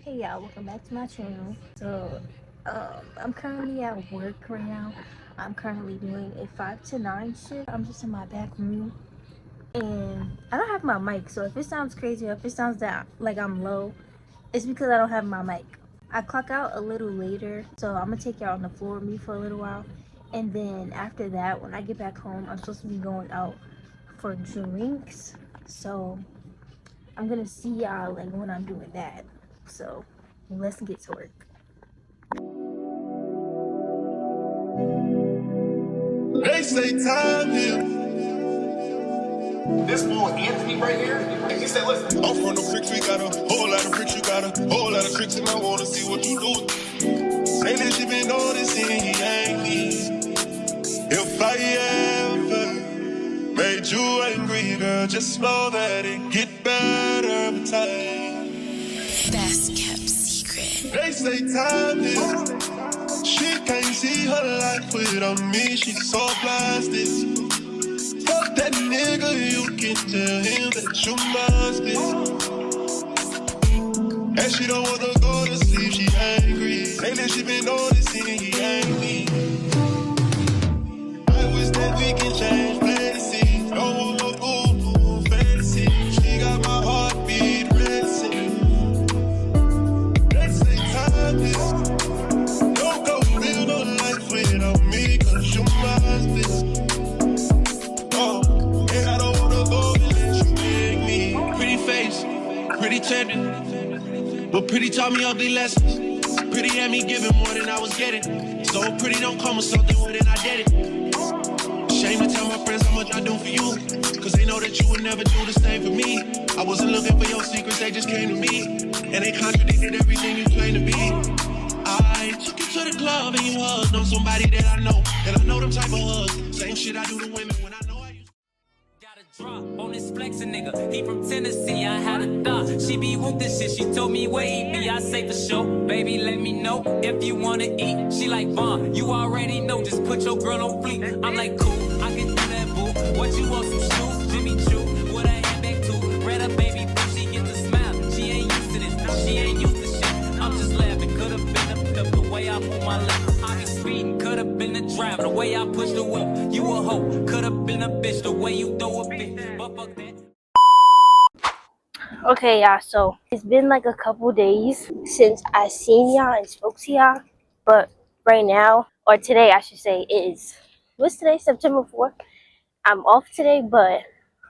Hey y'all, welcome back to my channel. I'm currently at work right now. I'm currently doing a 5 to 9 shift. I'm just in my back room and I don't have my mic, so if it sounds crazy or if it sounds that like I'm low, it's because I don't have my mic. I clock out a little later, so I'm gonna take y'all on the floor with me for a little while, and then after that, when I get back home, I'm supposed to be going out for drinks. So I'm gonna see y'all like when I'm doing that. So let's get to work. They say time here. This fool Anthony right here, he said, listen. I'm from the bricks, we got a whole lot of bricks, you got a whole lot of tricks, and I wanna see what you do. Lately she been noticing he ain't me. If I ever made you angry, girl, just know that it get better with time. Best kept secret. They say time is. She can't see her life without me, she's so blasted. Fuck that nigga, you can tell him that you must be. And she don't wanna go to sleep, she angry. Lately she been noticing he ain't me. I wish that we can change fantasy. Don't want no ooh, fantasy. She got my heartbeat racing. They say time is. Don't go live no life without me, cause you must be. And I don't wanna go unless you make me. Pretty face, pretty tempting, but pretty taught me ugly lessons. Pretty had me giving more than I was getting. So pretty don't come with something more than I did it. Shame to tell my friends how much I do for you, cause they know that you would never do the same for me. I wasn't looking for your secrets, they just came to me, and they contradicted everything you claim to be. I took you to the club and you hugged on somebody that I know, and I know them type of hugs. Same shit I do to women when I know I used. Got a drop on this flexin' nigga. He from Tennessee, I had a thought. She be with this shit, she told me where he be. I say for sure, baby, let me know if you wanna eat. She like, Vaughn, you already know, just put your girl on fleek. I'm like, cool, I can do that, boo. What you want, some shoes? Jimmy Choo, with a handbag too. Red up, baby, boo, she get the smile. She ain't used to this, she ain't used to shit. I'm just laughing, could've been a pimp the way I move my lips. I be speeding, could've been the driver, the way I push the whip. You a hoe, could've been a bitch, the way you throw a bitch. But fuck that. Okay, y'all, so it's been like a couple days since I seen y'all and spoke to y'all, but right now, or today I should say, what's today, September 4th? I'm off today, but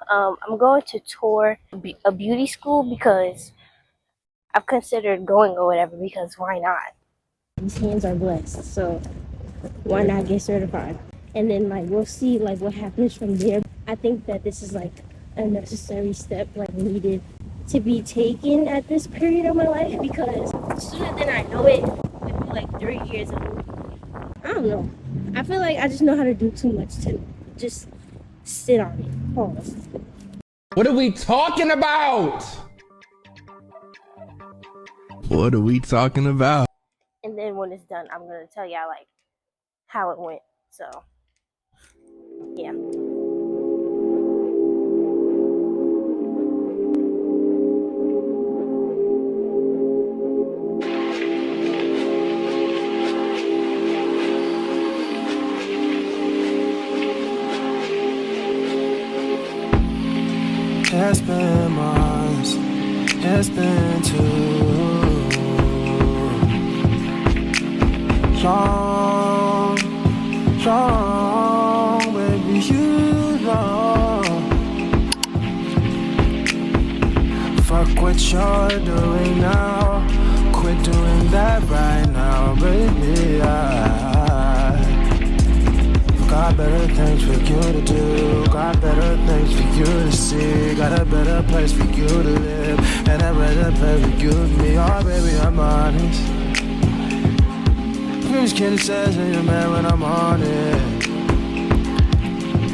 I'm going to tour a beauty school because I've considered going or whatever, because why not? These hands are blessed, so why not get certified? And then like we'll see like what happens from there. I think that this is like a necessary step like needed to be taken at this period of my life, because sooner than I know it, it'll be like 3 years old. I don't know. I feel like I just know how to do too much to just sit on it. Pause. What are we talking about? What are we talking about? And then when it's done, I'm gonna tell y'all like how it went. So yeah. It's been months, it's been too long, baby, you know. Fuck what you're doing now, quit doing that right now, baby. I got better things for you to do, got better things for you to see, got a better place for you to live, and a better place for you to be. Oh baby, I'm honest. Please can't say you're mad when I'm on it.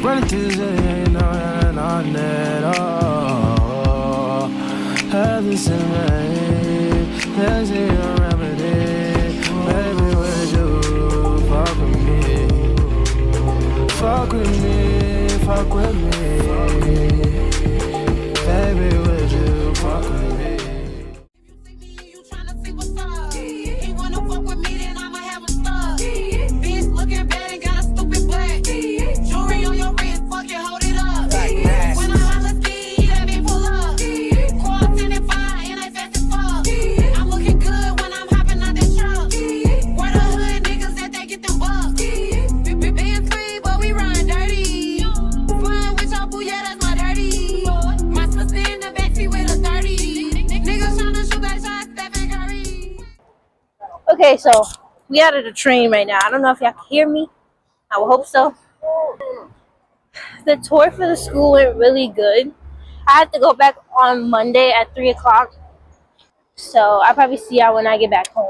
Running through the city, ain't no nothing on it. Oh, have this in vain, there's your remedy. Baby, would you fuck with me? Fuck with me, fuck with me. Baby, would you fuck with me? You tryna see Okay, so we out of the train right now. I don't know if y'all can hear me. I would hope so. The tour for the school went really good. I have to go back on Monday at 3 o'clock. So I'll probably see y'all when I get back home.